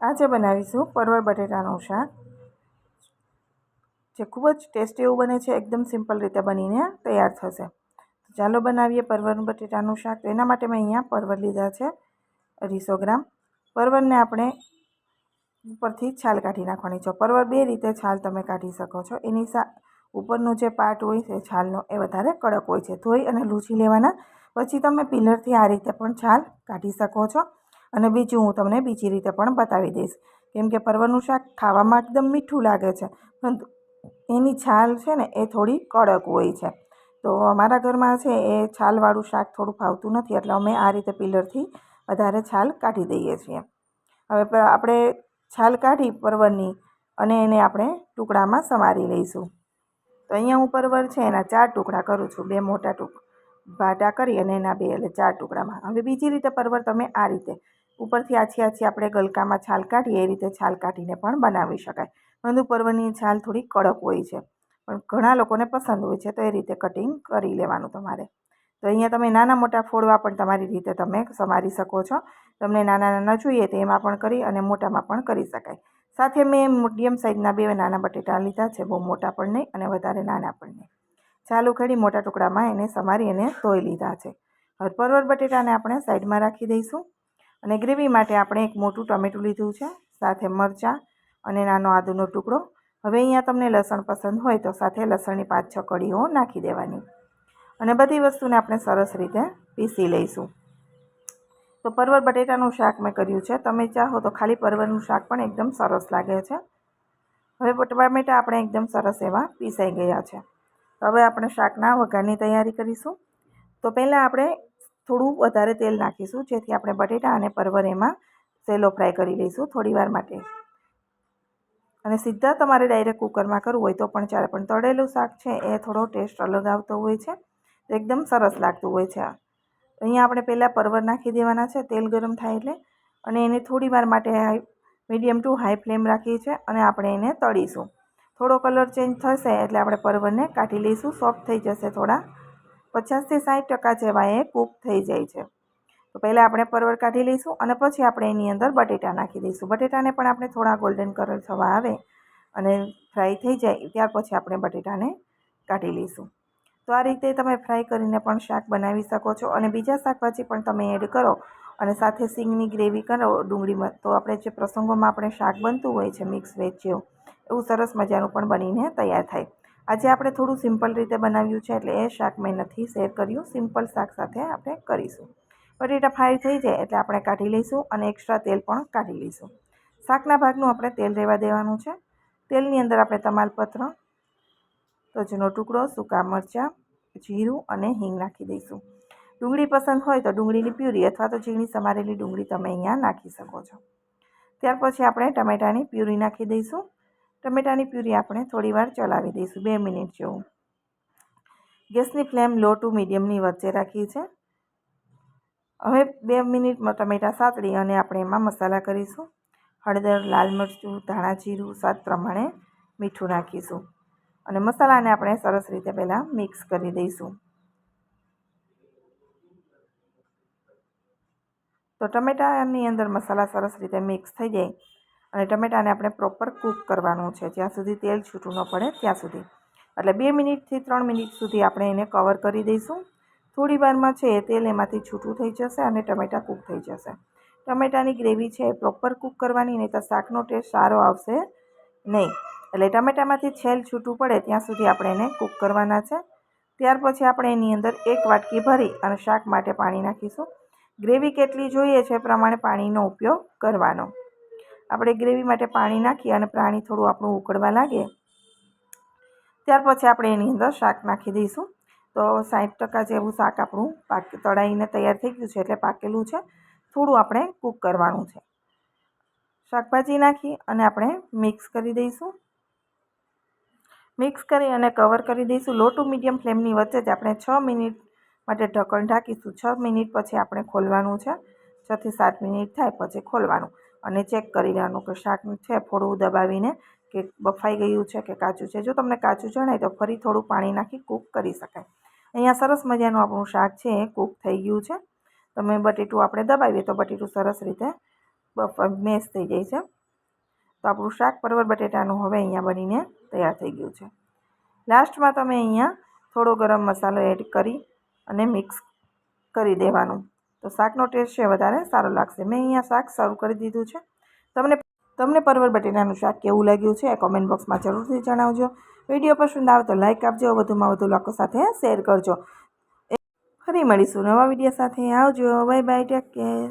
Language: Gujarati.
આજે બનાવીશું પરવળ બટેટાનું શાક, જે ખૂબ જ ટેસ્ટી એવું બને છે. એકદમ સિમ્પલ રીતે બનીને તૈયાર થશે. ચાલો બનાવીએ પરવળ બટેટાનું શાક. તો એના માટે મેં અહીંયા પરવળ લીધા છે 250 ગ્રામ. પરવળને આપણે ઉપરથી છાલ કાઢી નાખવાની છે. પરવળ બે રીતે છાલ તમે કાઢી શકો છો. એની ઉપરનો જે પાર્ટ હોય છે છાલનો, એ વધારે કડક હોય છે. ધોઈ અને લૂછી લેવાના. પછી તમે પિલરથી આ રીતે પણ છાલ કાઢી શકો છો. અને બીજું હું તમને બીજી રીતે પણ બતાવી દઈશ, કેમ કે પરવળનું શાક ખાવામાં એકદમ મીઠું લાગે છે, પરંતુ એની છાલ છે ને એ થોડી કડક હોય છે. તો અમારા ઘરમાં છે એ છાલવાળું શાક થોડું ભાવતું નથી, એટલે અમે આ રીતે પિલરથી વધારે છાલ કાઢી દઈએ છીએ. હવે આપણે છાલ કાઢી પરવળની અને એને આપણે ટુકડામાં સમારી લઈશું. તો અહીંયા હું પરવળ છે એના 4 ટુકડા કરું છું. 2 મોટા ભાટા કરી અને એના 2 એટલે 4 ટુકડામાં. હવે બીજી રીતે પરવળ તમે આ રીતે ઉપરથી આછી આપણે ગલકામાં છાલ કાઢીએ એ રીતે છાલ કાઢીને પણ બનાવી શકાય. પરંતુ પરવળની છાલ થોડી કડક હોય છે, પણ ઘણા લોકોને પસંદ હોય છે, તો એ રીતે કટિંગ કરી લેવાનું તમારે. તો અહીંયા તમે નાના મોટા ફોડવા પણ તમારી રીતે તમે સમારી શકો છો. તમને નાના નાના જોઈએ તો એમાં પણ કરી અને મોટામાં પણ કરી શકાય. સાથે મેં મીડિયમ સાઇઝના 2 નાના બટેટા લીધા છે, બહુ મોટા પણ નહીં અને વધારે નાના પણ નહીં. છાલ ઉખેડી મોટા ટુકડામાં એને સમારી અને ધોઈ લીધા છે. હવે પરવળ બટેટાને આપણે સાઈડમાં રાખી દઈશું. અને ગ્રેવી માટે આપણે એક મોટું ટમેટું લીધું છે, સાથે મરચાં અને નાનો આદુનો ટુકડો. હવે અહીંયા તમને લસણ પસંદ હોય તો સાથે લસણની 5-6 કળીઓ નાખી દેવાની. અને બધી વસ્તુને આપણે સરસ રીતે પીસી લઈશું. તો પરવળ બટેટાનું શાક મેં કર્યું છે. તમે ચાહો તો ખાલી પરવળનું શાક પણ એકદમ સરસ લાગે છે. હવે ટમેટા આપણે એકદમ સરસ એવા પીસાઈ ગયા છે. હવે આપણે શાકના વઘારની તૈયારી કરીશું. તો પહેલાં આપણે થોડું વધારે તેલ નાખીશું, જેથી આપણે બટેટા અને પરવળ એમાં સેલો ફ્રાય કરી લઈશું થોડીવાર માટે. અને સીધા તમારે ડાયરેક્ટ કુકરમાં કરવું હોય તો પણ ચાલે, પણ તળેલું શાક છે એ થોડો ટેસ્ટ અલગ આવતો હોય છે, તો એકદમ સરસ લાગતું હોય છે. અહીંયા આપણે પહેલાં પરવળ નાખી દેવાના છે તેલ ગરમ થાય એટલે, અને એને થોડીવાર માટે મીડિયમ ટુ હાઈ ફ્લેમ રાખી છે અને આપણે એને તળીશું. થોડો કલર ચેન્જ થશે એટલે આપણે પરવળને કાઢી લઈશું. સોફ્ટ થઈ જશે, થોડા 50થી 60% જેવા એ કૂક થઈ જાય છે. તો પહેલાં આપણે પરવળ કાઢી લઈશું અને પછી આપણે એની અંદર બટેટા નાખી દઈશું. બટેટાને પણ આપણે થોડા ગોલ્ડન કલર થવા આવે અને ફ્રાય થઈ જાય ત્યાર પછી આપણે બટેટાને કાઢી લઈશું. તો આ રીતે તમે ફ્રાય કરીને પણ શાક બનાવી શકો છો. અને બીજા શાકભાજી પણ તમે એડ કરો અને સાથે સિંગની ગ્રેવી કરો ડુંગળીમાં, તો આપણે જે પ્રસંગોમાં આપણે શાક બનતું હોય છે મિક્સ વેજ જેવું, એવું સરસ મજાનું પણ બનીને તૈયાર થાય. આજે આપણે થોડું સિમ્પલ રીતે બનાવ્યું છે, એટલે એ શાક મેં નથી શેર કર્યું. સિમ્પલ શાક સાથે આપણે કરીશું. બટેટા ફ્રાય થઈ જાય એટલે આપણે કાઢી લઈશું અને એક્સ્ટ્રા તેલ પણ કાઢી લઈશું. શાકના ભાગનું આપણે તેલ રહેવા દેવાનું છે. તેલની અંદર આપણે તમાલપત્ર, તજનો ટુકડો, સૂકા મરચાં, જીરું અને હિંગ નાખી દઈશું. ડુંગળી પસંદ હોય તો ડુંગળીની પ્યુરી અથવા તો ઝીણી સમારેલી ડુંગળી તમે અહીંયા નાખી શકો છો. ત્યાર પછી આપણે ટમેટાની પ્યુરી નાખી દઈશું. ટમેટાની પ્યુરી આપણે થોડીવાર ચલાવી દઈશું, 2 મિનિટ જેવું. ગેસની ફ્લેમ લો ટુ મીડિયમની વચ્ચે રાખી છે. હવે 2 મિનિટમાં ટમેટાં સાતળી અને આપણે એમાં મસાલા કરીશું. હળદર, લાલ મરચું, ધાણા જીરું, સ્વાદ પ્રમાણે મીઠું નાખીશું અને મસાલાને આપણે સરસ રીતે પહેલાં મિક્સ કરી દઈશું. તો ટમેટાની અંદર મસાલા સરસ રીતે મિક્સ થઈ જાય અને ટમેટાને આપણે પ્રોપર કૂક કરવાનું છે, જ્યાં સુધી તેલ છૂટું ન પડે ત્યાં સુધી. એટલે 2 મિનિટથી 3 મિનિટ સુધી આપણે એને કવર કરી દઈશું. થોડી વારમાં છે એ તેલ એમાંથી છૂટું થઈ જશે અને ટમેટાં કૂક થઈ જશે. ટમેટાની ગ્રેવી છે એ પ્રોપર કૂક કરવાની, નહીં તો શાકનો ટેસ્ટ સારો આવશે નહીં. એટલે ટમેટામાંથી છેલ્ છૂટું પડે ત્યાં સુધી આપણે એને કૂક કરવાના છે. ત્યાર પછી આપણે એની અંદર 1 વાટકી ભરી અને શાક માટે પાણી નાખીશું. ગ્રેવી કેટલી જોઈએ છે એ પ્રમાણે પાણીનો ઉપયોગ કરવાનો. આપણે ગ્રેવી માટે પાણી નાખી અને પાણી થોડું આપણું ઉકળવા લાગે ત્યાર પછી આપણે એની અંદર શાક નાખી દઈશું. તો 60% જેવું શાક આપણું તળાઈને તૈયાર થઈ ગયું છે, એટલે પાકેલું છે. થોડું આપણે કૂક કરવાનું છે. શાકભાજી નાખી અને આપણે મિક્સ કરી દઈશું. મિક્સ કરી અને કવર કરી દઈશું. લો ટુ મીડિયમ ફ્લેમની વચ્ચે જ આપણે 6 મિનિટ માટે ઢક્કણ ઢાંકીશું. 6 મિનિટ પછી આપણે ખોલવાનું છે. 6 થી 7 મિનિટ થાય પછી ખોલવાનું અને ચેક કરી લેવાનું કે શાક છે થોડું દબાવીને કે બફાઈ ગયું છે કે કાચું છે. જો તમને કાચું જણાય તો ફરી થોડું પાણી નાખી કૂક કરી શકાય. અહીંયા સરસ મજાનું આપણું શાક છે એ કૂક થઈ ગયું છે. તમે બટેટું આપણે દબાવીએ તો બટેટું સરસ રીતે મેશ થઈ જાય છે. તો આપણું શાક પરવર બટેટાનું હવે અહીંયા બનીને તૈયાર થઈ ગયું છે. લાસ્ટમાં તમે અહીંયા થોડો ગરમ મસાલો એડ કરી અને મિક્સ કરી દેવાનું. તો શાકનો ટેસ્ટ છે વધારે સારો લાગશે. મેં અહીંયા શાક સર્વ કરી દીધું છે. તમને પરવર બટેટાનું શાક કેવું લાગ્યું છે એ કોમેન્ટ બોક્સમાં જરૂરથી જણાવજો. વિડીયો પસંદ આવે તો લાઇક આપજો, વધુમાં વધુ લોકો સાથે શેર કરજો. ફરી મળીશું નવા વિડીયો સાથે. આવજો. Bye bye, take care.